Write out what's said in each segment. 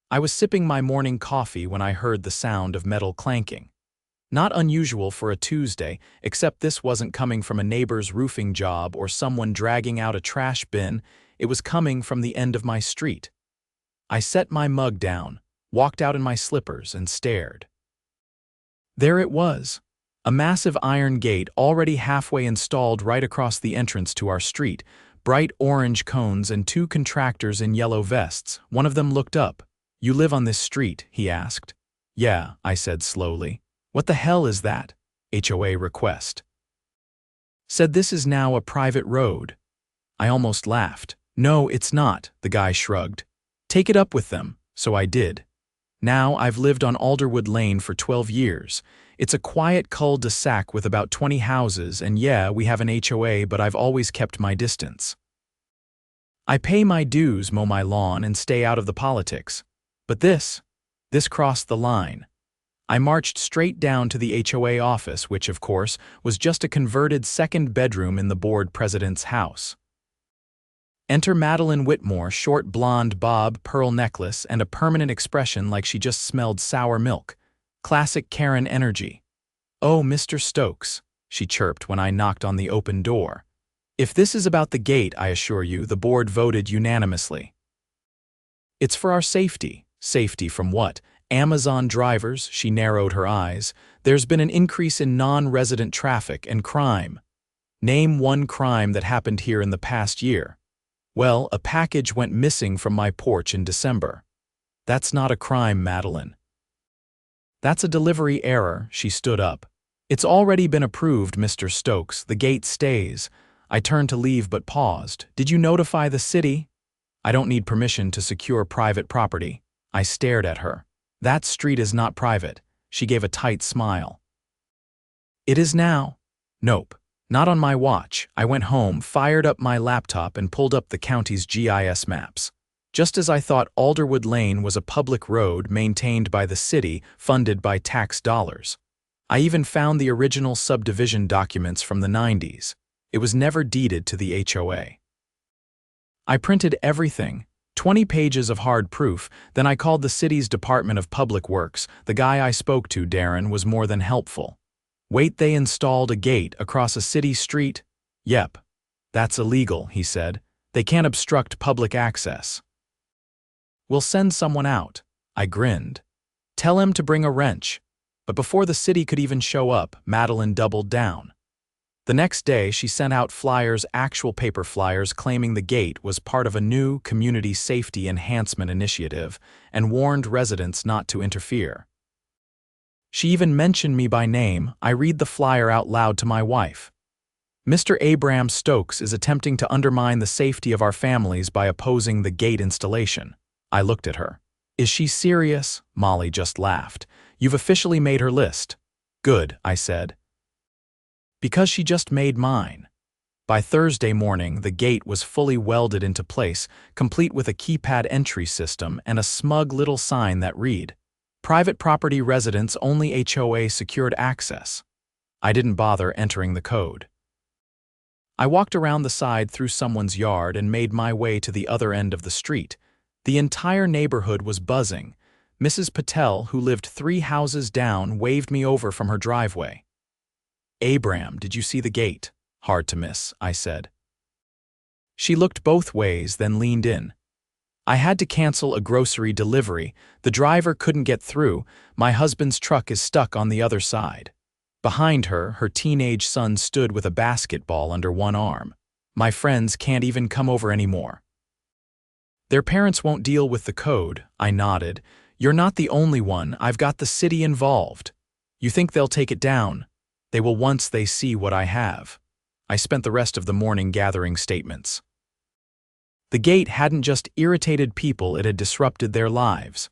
I was sipping my morning coffee when I heard the sound of metal clanking. Not unusual for a Tuesday, except this wasn't coming from a neighbor's roofing job or someone dragging out a trash bin. It was coming from the end of my street. I set my mug down, walked out in my slippers, and stared. There it was, a massive iron gate already halfway installed right across the entrance to our street, bright orange cones and two contractors in yellow vests. One of them looked up. "You live on this street?" he asked. "Yeah," I said slowly. "What the hell is that?" HOA request. Said this is now a private road. I almost laughed. "No, it's not," the guy shrugged. "Take it up with them." So I did. Now I've lived on Alderwood Lane for 12 years. It's a quiet cul-de-sac with about 20 houses, and yeah, we have an HOA, but I've always kept my distance. I pay my dues, mow my lawn, and stay out of the politics. But this crossed the line. I marched straight down to the HOA office, which, of course, was just a converted second bedroom in the board president's house. Enter Madeline Whitmore, short blonde bob, pearl necklace, and a permanent expression like she just smelled sour milk. Classic Karen energy. "Oh, Mr. Stokes," she chirped when I knocked on the open door. "If this is about the gate, I assure you, the board voted unanimously. It's for our safety." Safety from what? Amazon drivers? She narrowed her eyes. "There's been an increase in non-resident traffic and crime." "Name one crime that happened here in the past year." "Well, a package went missing from my porch in December." "That's not a crime, Madeline. That's a delivery error." She stood up. "It's already been approved, Mr. Stokes. The gate stays." I turned to leave but paused. "Did you notify the city?" "I don't need permission to secure private property." I stared at her. "That street is not private." She gave a tight smile. "It is now." "Nope. Not on my watch." I went home, fired up my laptop, and pulled up the county's GIS maps. Just as I thought, Alderwood Lane was a public road maintained by the city, funded by tax dollars. I even found the original subdivision documents from the 90s. It was never deeded to the HOA. I printed everything, 20 pages of hard proof, then I called the city's Department of Public Works. The guy I spoke to, Darren, was more than helpful. "Wait, they installed a gate across a city street?" "Yep. That's illegal," he said. "They can't obstruct public access." "We'll send someone out." I grinned. "Tell him to bring a wrench." But before the city could even show up, Madeline doubled down. The next day, she sent out flyers, actual paper flyers, claiming the gate was part of a new community safety enhancement initiative, and warned residents not to interfere. She even mentioned me by name. I read the flyer out loud to my wife. "Mr. Abram Stokes is attempting to undermine the safety of our families by opposing the gate installation." I looked at her. "Is she serious?" Molly just laughed. "You've officially made her list." "Good," I said. "Because she just made mine." By Thursday morning, the gate was fully welded into place, complete with a keypad entry system and a smug little sign that read, "Private property residents only, HOA secured access." I didn't bother entering the code. I walked around the side through someone's yard and made my way to the other end of the street. The entire neighborhood was buzzing. Mrs. Patel, who lived 3 houses down, waved me over from her driveway. "Abram, did you see the gate?" "Hard to miss," I said. She looked both ways, then leaned in. "I had to cancel a grocery delivery. The driver couldn't get through. My husband's truck is stuck on the other side." Behind her, her teenage son stood with a basketball under one arm. "My friends can't even come over anymore." "Their parents won't deal with the code," I nodded. "You're not the only one. I've got the city involved." "You think they'll take it down?" "They will once they see what I have." I spent the rest of the morning gathering statements. The gate hadn't just irritated people, it had disrupted their lives.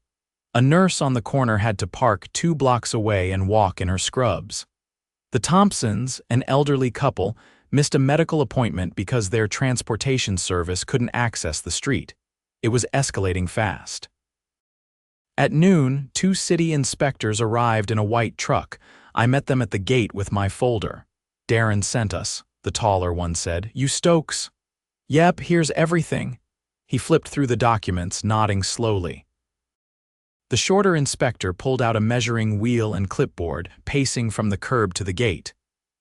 A nurse on the corner had to park 2 blocks away and walk in her scrubs. The Thompsons, an elderly couple, missed a medical appointment because their transportation service couldn't access the street. It was escalating fast. At noon, 2 city inspectors arrived in a white truck. I met them at the gate with my folder. "Darren sent us," the taller one said. "You Stokes?" "Yep, here's everything." He flipped through the documents, nodding slowly. The shorter inspector pulled out a measuring wheel and clipboard, pacing from the curb to the gate.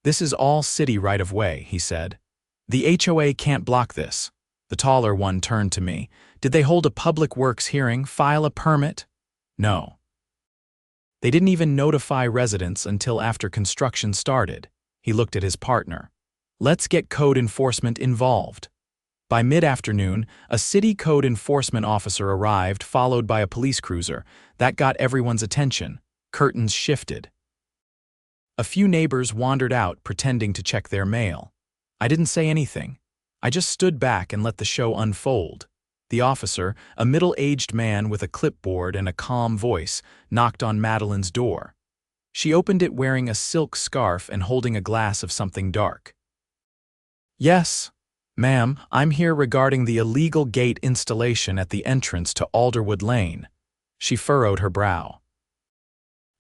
"This is all city right-of-way," he said. "The HOA can't block this." The taller one turned to me. "Did they hold a public works hearing, file a permit?" "No. They didn't even notify residents until after construction started." He looked at his partner. "Let's get code enforcement involved." By mid-afternoon, a city code enforcement officer arrived, followed by a police cruiser. That got everyone's attention. Curtains shifted. A few neighbors wandered out, pretending to check their mail. I didn't say anything. I just stood back and let the show unfold. The officer, a middle-aged man with a clipboard and a calm voice, knocked on Madeline's door. She opened it wearing a silk scarf and holding a glass of something dark. "Yes, ma'am, I'm here regarding the illegal gate installation at the entrance to Alderwood Lane." She furrowed her brow.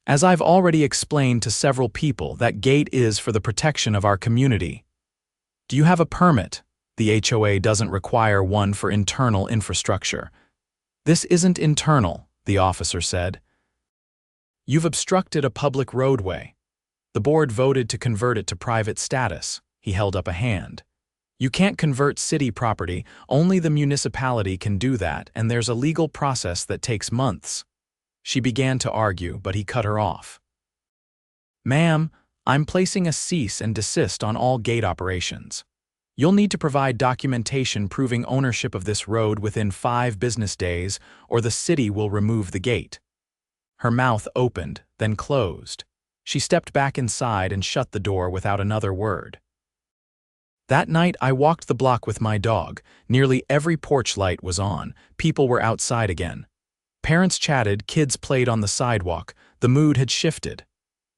"As I've already explained to several people, that gate is for the protection of our community. Do you have a permit? The HOA doesn't require one for internal infrastructure." "This isn't internal," the officer said. "You've obstructed a public roadway. The board voted to convert it to private status." He held up a hand. "You can't convert city property, only the municipality can do that, and there's a legal process that takes months." She began to argue, but he cut her off. "Ma'am, I'm placing a cease and desist on all gate operations. You'll need to provide documentation proving ownership of this road within 5 business days, or the city will remove the gate." Her mouth opened, then closed. She stepped back inside and shut the door without another word. That night, I walked the block with my dog. Nearly every porch light was on. People were outside again. Parents chatted, kids played on the sidewalk. The mood had shifted.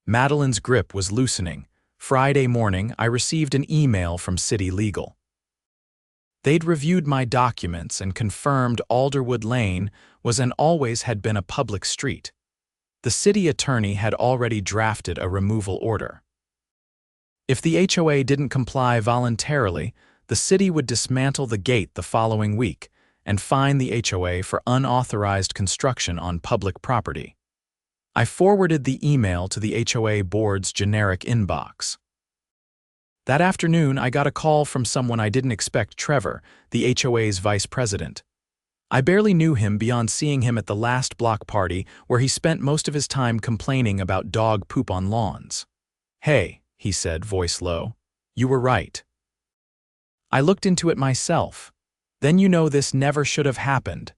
Madeline's grip was loosening. Friday morning, I received an email from City Legal. They'd reviewed my documents and confirmed Alderwood Lane was and always had been a public street. The city attorney had already drafted a removal order. If the HOA didn't comply voluntarily, the city would dismantle the gate the following week and fine the HOA for unauthorized construction on public property. I forwarded the email to the HOA board's generic inbox. That afternoon, I got a call from someone I didn't expect, Trevor, the HOA's vice president. I barely knew him beyond seeing him at the last block party where he spent most of his time complaining about dog poop on lawns. "Hey," he said, voice low, "you were right. I looked into it myself. Then you know this never should have happened."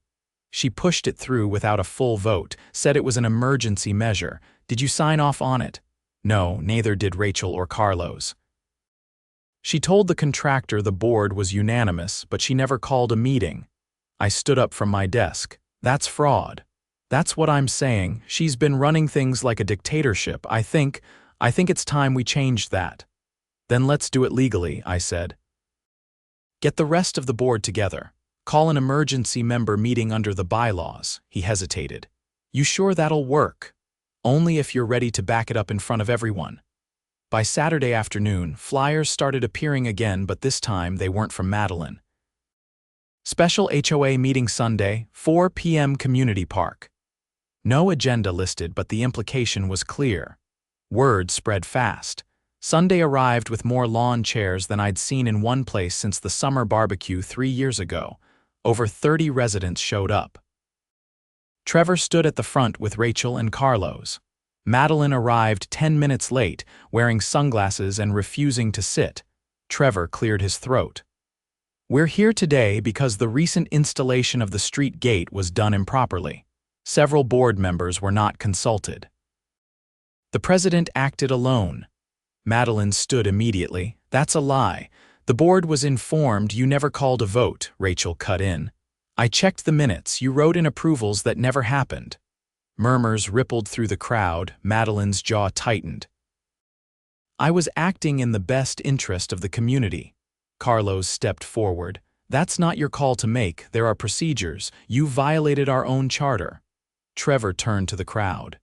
She pushed it through without a full vote, said it was an emergency measure. "Did you sign off on it?" "No, neither did Rachel or Carlos." She told the contractor the board was unanimous, but she never called a meeting. I stood up from my desk. "That's fraud." "That's what I'm saying. She's been running things like a dictatorship. I think it's time we changed that." "Then let's do it legally," I said. "Get the rest of the board together. Call an emergency member meeting under the bylaws." He hesitated. "You sure that'll work?" "Only if you're ready to back it up in front of everyone." By Saturday afternoon, flyers started appearing again, but this time they weren't from Madeline. Special HOA meeting Sunday, 4 p.m. Community Park. No agenda listed, but the implication was clear. Word spread fast. Sunday arrived with more lawn chairs than I'd seen in one place since the summer barbecue 3 years ago. Over 30 residents showed up. Trevor stood at the front with Rachel and Carlos. Madeline arrived 10 minutes late, wearing sunglasses and refusing to sit. Trevor cleared his throat. "We're here today because the recent installation of the street gate was done improperly. Several board members were not consulted." "The president acted alone." Madeline stood immediately. "That's a lie. The board was informed. You never called a vote," Rachel cut in. "I checked the minutes. You wrote in approvals that never happened." Murmurs rippled through the crowd. Madeline's jaw tightened. "I was acting in the best interest of the community." Carlos stepped forward. "That's not your call to make. There are procedures. You violated our own charter." Trevor turned to the crowd.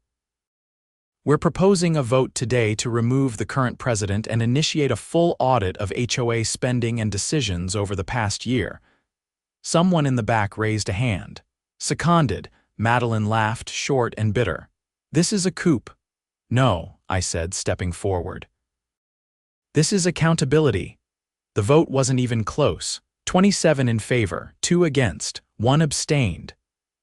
"We're proposing a vote today to remove the current president and initiate a full audit of HOA spending and decisions over the past year." Someone in the back raised a hand. "Seconded. Madeline laughed, short and bitter. This is a coup. No, I said, stepping forward. This is accountability. The vote wasn't even close. 27 in favor, 2 against, 1 abstained.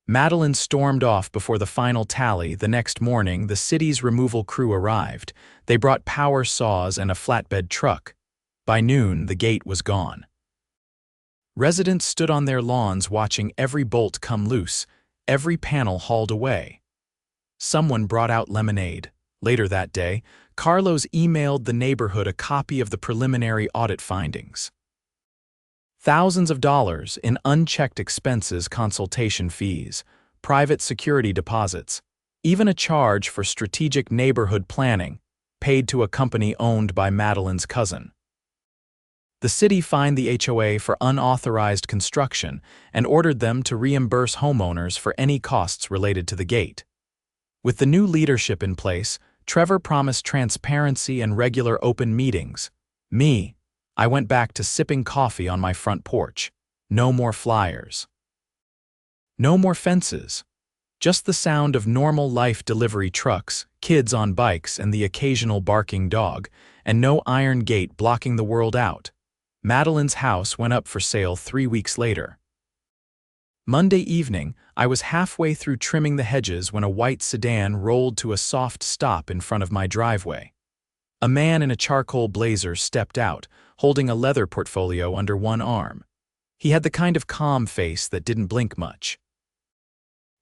Madeline stormed off before the final tally. The next morning, the city's removal crew arrived. They brought power saws and a flatbed truck. By noon, the gate was gone. Residents stood on their lawns watching every bolt come loose, every panel hauled away. Someone brought out lemonade. Later that day, Carlos emailed the neighborhood a copy of the preliminary audit findings. Thousands of dollars in unchecked expenses, consultation fees, private security deposits, even a charge for strategic neighborhood planning, paid to a company owned by Madeline's cousin. The city fined the HOA for unauthorized construction and ordered them to reimburse homeowners for any costs related to the gate. With the new leadership in place, Trevor promised transparency and regular open meetings. I went back to sipping coffee on my front porch. No more flyers. No more fences. Just the sound of normal life delivery trucks, kids on bikes, and the occasional barking dog, and no iron gate blocking the world out. Madeline's house went up for sale 3 weeks later. Monday evening, I was halfway through trimming the hedges when a white sedan rolled to a soft stop in front of my driveway. A man in a charcoal blazer stepped out, holding a leather portfolio under one arm. He had the kind of calm face that didn't blink much.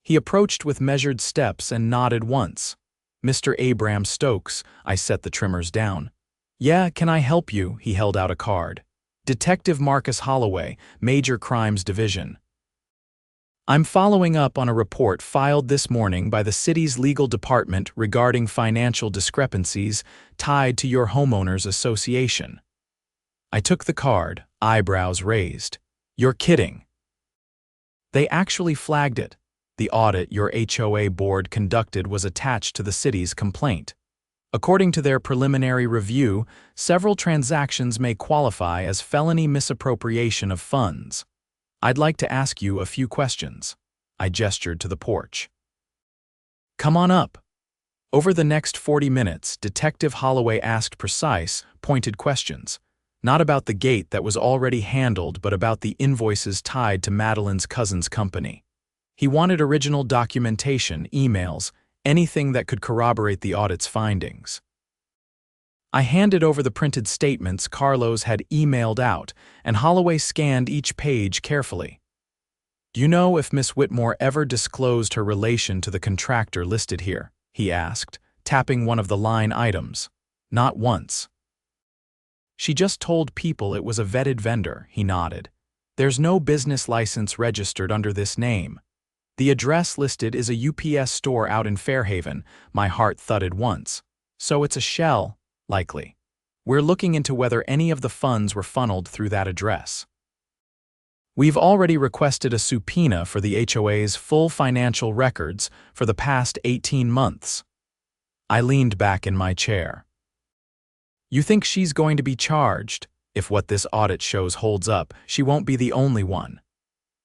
He approached with measured steps and nodded once. "Mr. Abram Stokes," I set the trimmers down. "Yeah, can I help you?" He held out a card. "Detective Marcus Holloway, Major Crimes Division. I'm following up on a report filed this morning by the city's legal department regarding financial discrepancies tied to your homeowners association." I took the card, eyebrows raised. "You're kidding." They actually flagged it. The audit your HOA board conducted was attached to the city's complaint. According to their preliminary review, several transactions may qualify as felony misappropriation of funds. "I'd like to ask you a few questions." I gestured to the porch. "Come on up." Over the next 40 minutes, Detective Holloway asked precise, pointed questions. Not about the gate that was already handled, but about the invoices tied to Madeline's cousin's company. He wanted original documentation, emails, anything that could corroborate the audit's findings. I handed over the printed statements Carlos had emailed out, and Holloway scanned each page carefully. "Do you know if Miss Whitmore ever disclosed her relation to the contractor listed here?" he asked, tapping one of the line items. "Not once." "She just told people it was a vetted vendor," he nodded. "There's no business license registered under this name. The address listed is a UPS store out in Fairhaven." My heart thudded once. "So it's a shell, likely. We're looking into whether any of the funds were funneled through that address. We've already requested a subpoena for the HOA's full financial records for the past 18 months. I leaned back in my chair. "You think she's going to be charged? If what this audit shows holds up, she won't be the only one."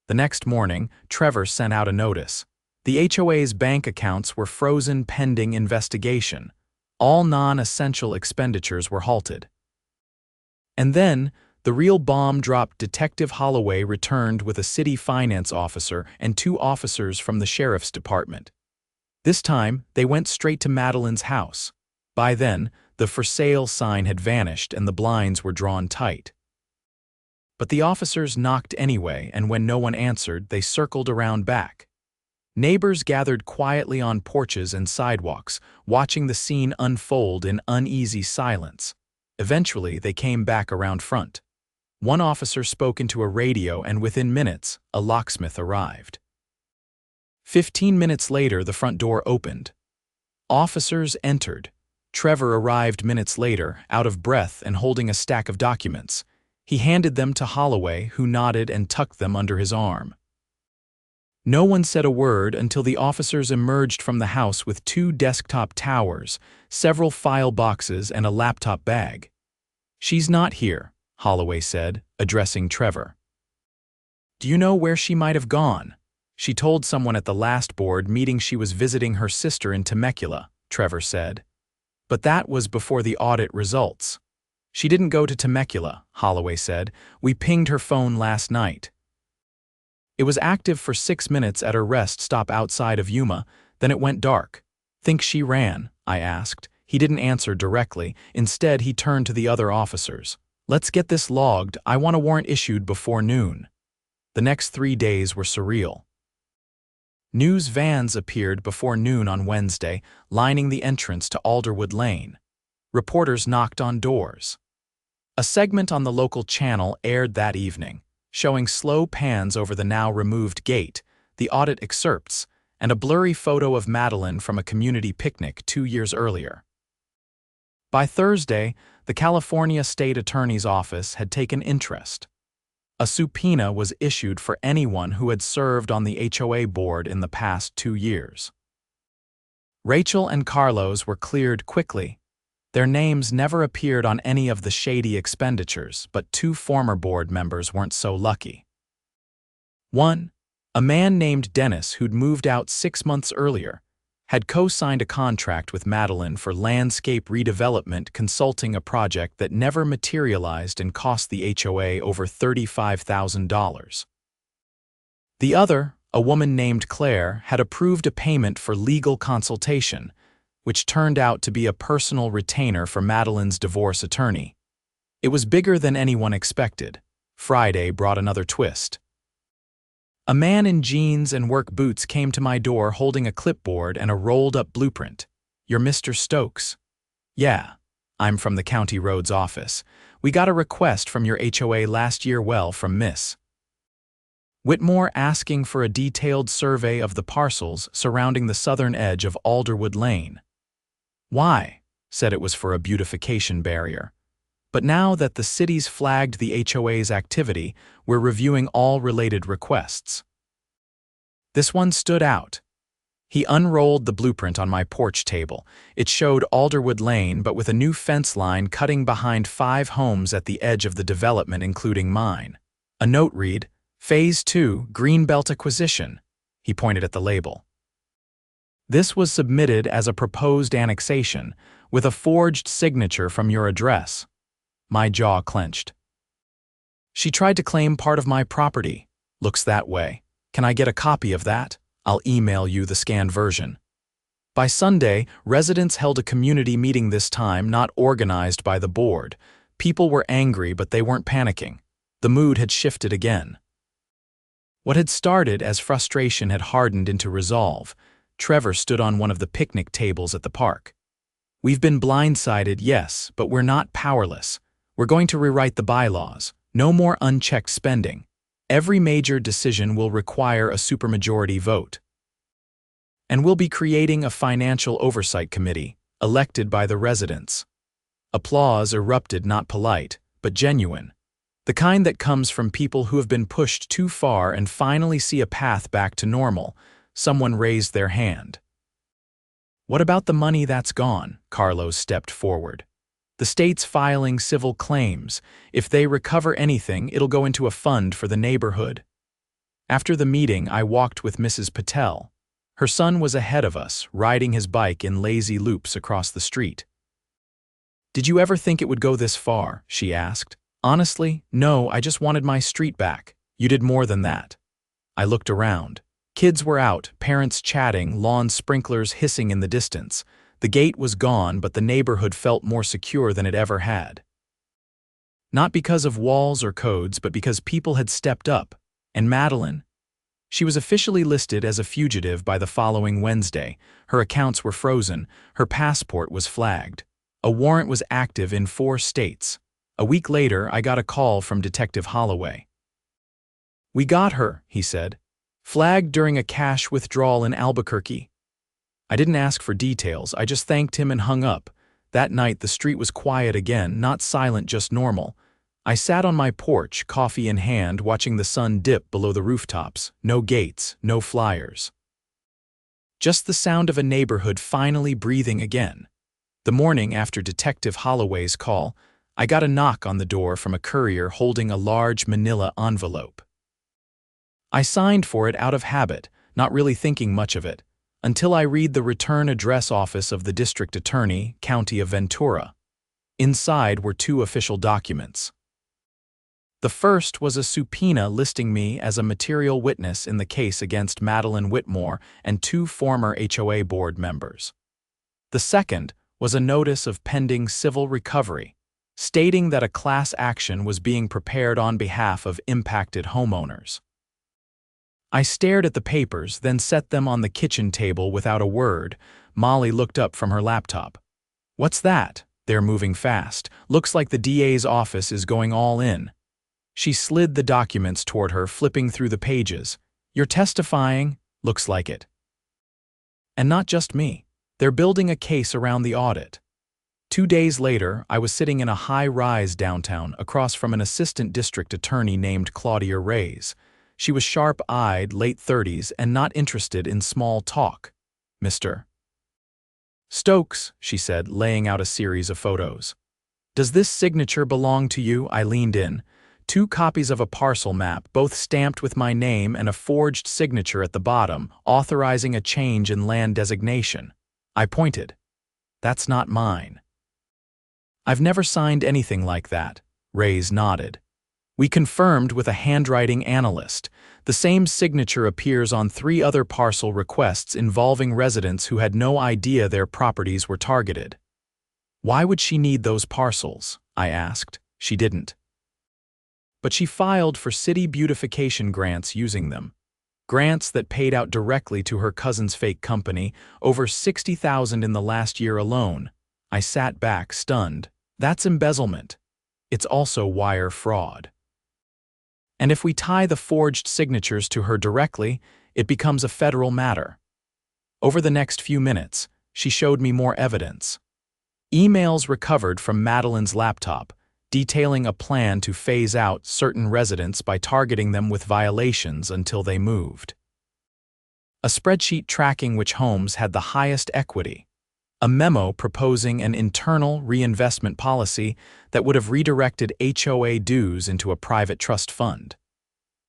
The next morning, Trevor sent out a notice. The HOA's bank accounts were frozen pending investigation. All non-essential expenditures were halted. And then, the real bomb dropped. Detective Holloway returned with a city finance officer and 2 officers from the sheriff's department. This time, they went straight to Madeline's house. By then, the for sale sign had vanished and the blinds were drawn tight. But the officers knocked anyway, and when no one answered, they circled around back. Neighbors gathered quietly on porches and sidewalks, watching the scene unfold in uneasy silence. Eventually, they came back around front. One officer spoke into a radio, and within minutes, a locksmith arrived. 15 minutes later, the front door opened. Officers entered. Trevor arrived minutes later, out of breath and holding a stack of documents. He handed them to Holloway, who nodded and tucked them under his arm. No one said a word until the officers emerged from the house with 2 desktop towers, several file boxes, and a laptop bag. "She's not here," Holloway said, addressing Trevor. "Do you know where she might have gone?" She told someone at the last board meeting she was visiting her sister in Temecula, Trevor said. But that was before the audit results. She didn't go to Temecula, Holloway said. We pinged her phone last night. It was active for 6 minutes at her rest stop outside of Yuma, then it went dark. Think she ran? I asked. He didn't answer directly. Instead, he turned to the other officers. Let's get this logged. I want a warrant issued before noon. The next 3 days were surreal. News vans appeared before noon on Wednesday, lining the entrance to Alderwood Lane. Reporters knocked on doors. A segment on the local channel aired that evening, showing slow pans over the now-removed gate, the audit excerpts, and a blurry photo of Madeline from a community picnic 2 years earlier. By Thursday, the California State Attorney's Office had taken interest. A subpoena was issued for anyone who had served on the HOA board in the past 2 years. Rachel and Carlos were cleared quickly. Their names never appeared on any of the shady expenditures, but 2 former board members weren't so lucky. 1. A man named Dennis, who'd moved out 6 months earlier, had co-signed a contract with Madeline for landscape redevelopment, consulting a project that never materialized and cost the HOA over $35,000. The other, a woman named Claire, had approved a payment for legal consultation, which turned out to be a personal retainer for Madeline's divorce attorney. It was bigger than anyone expected. Friday brought another twist. A man in jeans and work boots came to my door holding a clipboard and a rolled-up blueprint. "You're Mr. Stokes?" "Yeah, I'm from the county roads office. We got a request from your HOA last year, from Miss Whitmore, asking for a detailed survey of the parcels surrounding the southern edge of Alderwood Lane." "Why?" Said it was for a beautification barrier. But now that the city's flagged the HOA's activity, we're reviewing all related requests. This one stood out. He unrolled the blueprint on my porch table. It showed Alderwood Lane, but with a new fence line cutting behind 5 homes at the edge of the development, including mine. A note read, "Phase 2, Greenbelt Acquisition." He pointed at the label. "This was submitted as a proposed annexation, with a forged signature from your address." My jaw clenched. "She tried to claim part of my property. Looks that way. Can I get a copy of that? I'll email you the scanned version." By Sunday, residents held a community meeting, this time not organized by the board. People were angry, but they weren't panicking. The mood had shifted again. What had started as frustration had hardened into resolve. Trevor stood on one of the picnic tables at the park. "We've been blindsided, yes, but we're not powerless. We're going to rewrite the bylaws. No more unchecked spending. Every major decision will require a supermajority vote. And we'll be creating a financial oversight committee, elected by the residents." Applause erupted, not polite, but genuine. The kind that comes from people who have been pushed too far and finally see a path back to normal. Someone raised their hand. "What about the money that's gone?" Carlos stepped forward. "The state's filing civil claims. If they recover anything, it'll go into a fund for the neighborhood." After the meeting, I walked with Mrs. Patel. Her son was ahead of us, riding his bike in lazy loops across the street. "Did you ever think it would go this far?" she asked. "Honestly, no, I just wanted my street back. You did more than that." I looked around. Kids were out, parents chatting, lawn sprinklers hissing in the distance. The gate was gone, but the neighborhood felt more secure than it ever had. Not because of walls or codes, but because people had stepped up. And Madeline? She was officially listed as a fugitive by the following Wednesday. Her accounts were frozen. Her passport was flagged. A warrant was active in 4 states. A week later, I got a call from Detective Holloway. "We got her," he said. "Flagged during a cash withdrawal in Albuquerque." I didn't ask for details, I just thanked him and hung up. That night the street was quiet again, not silent, just normal. I sat on my porch, coffee in hand, watching the sun dip below the rooftops. No gates, no flyers. Just the sound of a neighborhood finally breathing again. The morning after Detective Holloway's call, I got a knock on the door from a courier holding a large manila envelope. I signed for it out of habit, not really thinking much of it, until I read the return address office of the district attorney, County of Ventura. Inside were two official documents. The first was a subpoena listing me as a material witness in the case against Madeline Whitmore and two former HOA board members. The second was a notice of pending civil recovery, stating that a class action was being prepared on behalf of impacted homeowners. I stared at the papers, then set them on the kitchen table without a word. Molly looked up from her laptop. "What's that? They're moving fast. Looks like the DA's office is going all in." She slid the documents toward her, flipping through the pages. "You're testifying? Looks like it." And not just me. They're building a case around the audit. 2 days later, I was sitting in a high-rise downtown across from an assistant district attorney named Claudia Reyes. She was sharp-eyed, late 30s, and not interested in small talk. "Mr. Stokes," she said, laying out a series of photos. "Does this signature belong to you?" I leaned in. 2 copies of a parcel map, both stamped with my name and a forged signature at the bottom, authorizing a change in land designation. I pointed. "That's not mine." "I've never signed anything like that," Reyes nodded. "We confirmed with a handwriting analyst. The same signature appears on 3 other parcel requests involving residents who had no idea their properties were targeted." "Why would she need those parcels?" I asked. She didn't. But she filed for city beautification grants using them. Grants that paid out directly to her cousin's fake company, over $60,000 in the last year alone. I sat back, stunned. That's embezzlement. It's also wire fraud. And if we tie the forged signatures to her directly, it becomes a federal matter. Over the next few minutes, she showed me more evidence. Emails recovered from Madeline's laptop, detailing a plan to phase out certain residents by targeting them with violations until they moved. A spreadsheet tracking which homes had the highest equity. A memo proposing an internal reinvestment policy that would have redirected HOA dues into a private trust fund.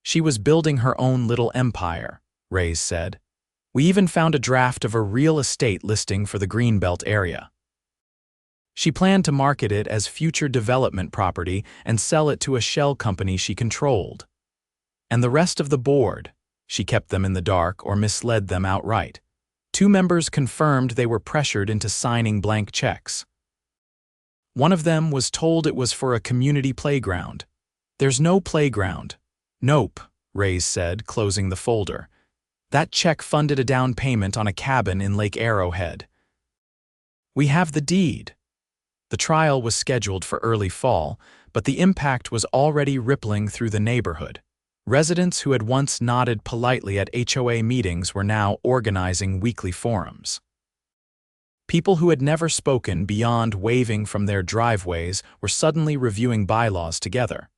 She was building her own little empire, Reyes said. We even found a draft of a real estate listing for the Greenbelt area. She planned to market it as future development property and sell it to a shell company she controlled. And the rest of the board, she kept them in the dark or misled them outright. 2 members confirmed they were pressured into signing blank checks. One of them was told it was for a community playground. "There's no playground." "Nope," Reyes said, closing the folder. "That check funded a down payment on a cabin in Lake Arrowhead. We have the deed." The trial was scheduled for early fall, but the impact was already rippling through the neighborhood. Residents who had once nodded politely at HOA meetings were now organizing weekly forums. People who had never spoken beyond waving from their driveways were suddenly reviewing bylaws together.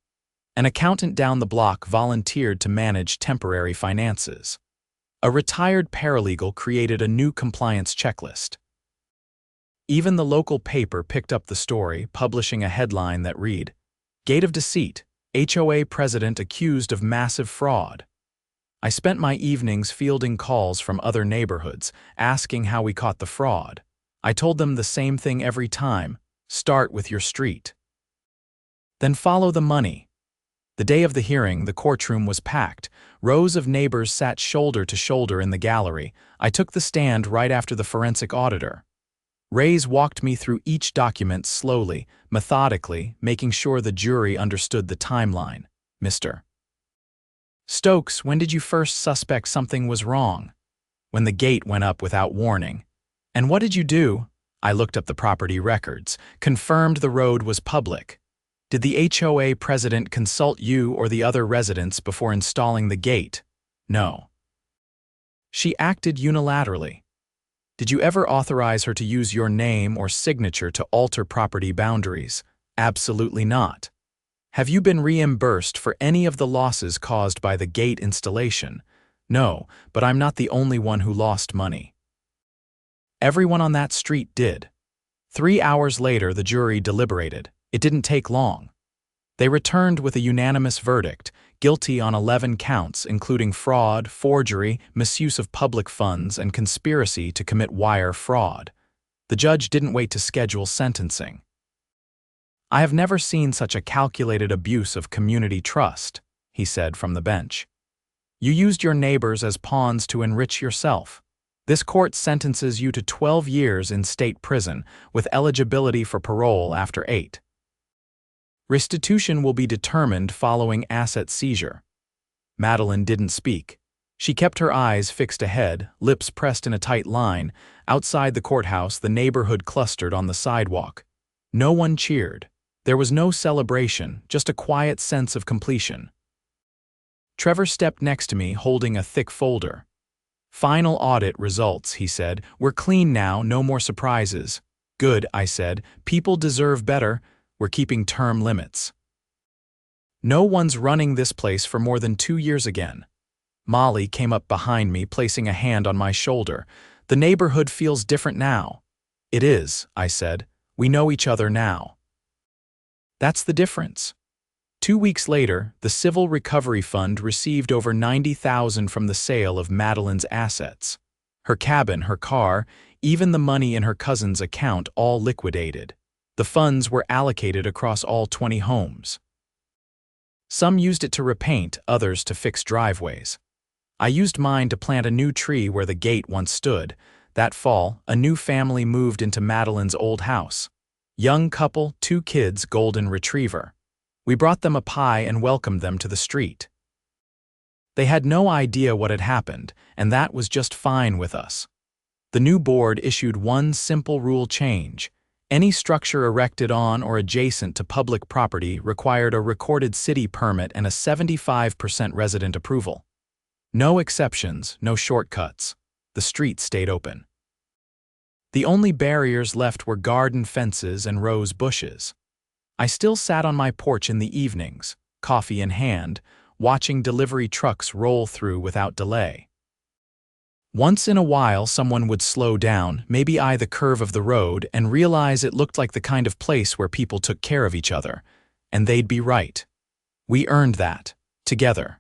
An accountant down the block volunteered to manage temporary finances. A retired paralegal created a new compliance checklist. Even the local paper picked up the story, publishing a headline that read, "Gate of Deceit, HOA President Accused of Massive Fraud." I spent my evenings fielding calls from other neighborhoods, asking how we caught the fraud. I told them the same thing every time: start with your street. Then follow the money. The day of the hearing, the courtroom was packed. Rows of neighbors sat shoulder to shoulder in the gallery. I took the stand right after the forensic auditor. Reyes walked me through each document slowly, methodically, making sure the jury understood the timeline. "Mr. Stokes, when did you first suspect something was wrong?" "When the gate went up without warning." "And what did you do?" I looked up the property records, confirmed the road was public. "Did the HOA president consult you or the other residents before installing the gate?" "No." "She acted unilaterally." "Did you ever authorize her to use your name or signature to alter property boundaries?" "Absolutely not." "Have you been reimbursed for any of the losses caused by the gate installation?" "No, but I'm not the only one who lost money." Everyone on that street did. 3 hours later, the jury deliberated. It didn't take long. They returned with a unanimous verdict, guilty on 11 counts, including fraud, forgery, misuse of public funds, and conspiracy to commit wire fraud. The judge didn't wait to schedule sentencing. "I have never seen such a calculated abuse of community trust," he said from the bench. "You used your neighbors as pawns to enrich yourself. This court sentences you to 12 years in state prison, with eligibility for parole after 8. Restitution will be determined following asset seizure." Madeline didn't speak. She kept her eyes fixed ahead, lips pressed in a tight line. Outside the courthouse, the neighborhood clustered on the sidewalk. No one cheered. There was no celebration, just a quiet sense of completion. Trevor stepped next to me, holding a thick folder. "Final audit results," he said. "We're clean now, no more surprises." "Good," I said. "People deserve better. We're keeping term limits. No one's running this place for more than 2 years again." Molly came up behind me, placing a hand on my shoulder. "The neighborhood feels different now." "It is," I said. "We know each other now." That's the difference. 2 weeks later, the Civil Recovery Fund received over $90,000 from the sale of Madeline's assets. Her cabin, her car, even the money in her cousin's account, all liquidated. The funds were allocated across all 20 homes. Some used it to repaint, others to fix driveways. I used mine to plant a new tree where the gate once stood. That fall, a new family moved into Madeline's old house. Young couple, 2 kids, golden retriever. We brought them a pie and welcomed them to the street. They had no idea what had happened, and that was just fine with us. The new board issued one simple rule change. Any structure erected on or adjacent to public property required a recorded city permit and a 75% resident approval. No exceptions, no shortcuts. The street stayed open. The only barriers left were garden fences and rose bushes. I still sat on my porch in the evenings, coffee in hand, watching delivery trucks roll through without delay. Once in a while, someone would slow down, maybe eye the curve of the road, and realize it looked like the kind of place where people took care of each other. And they'd be right. We earned that, together.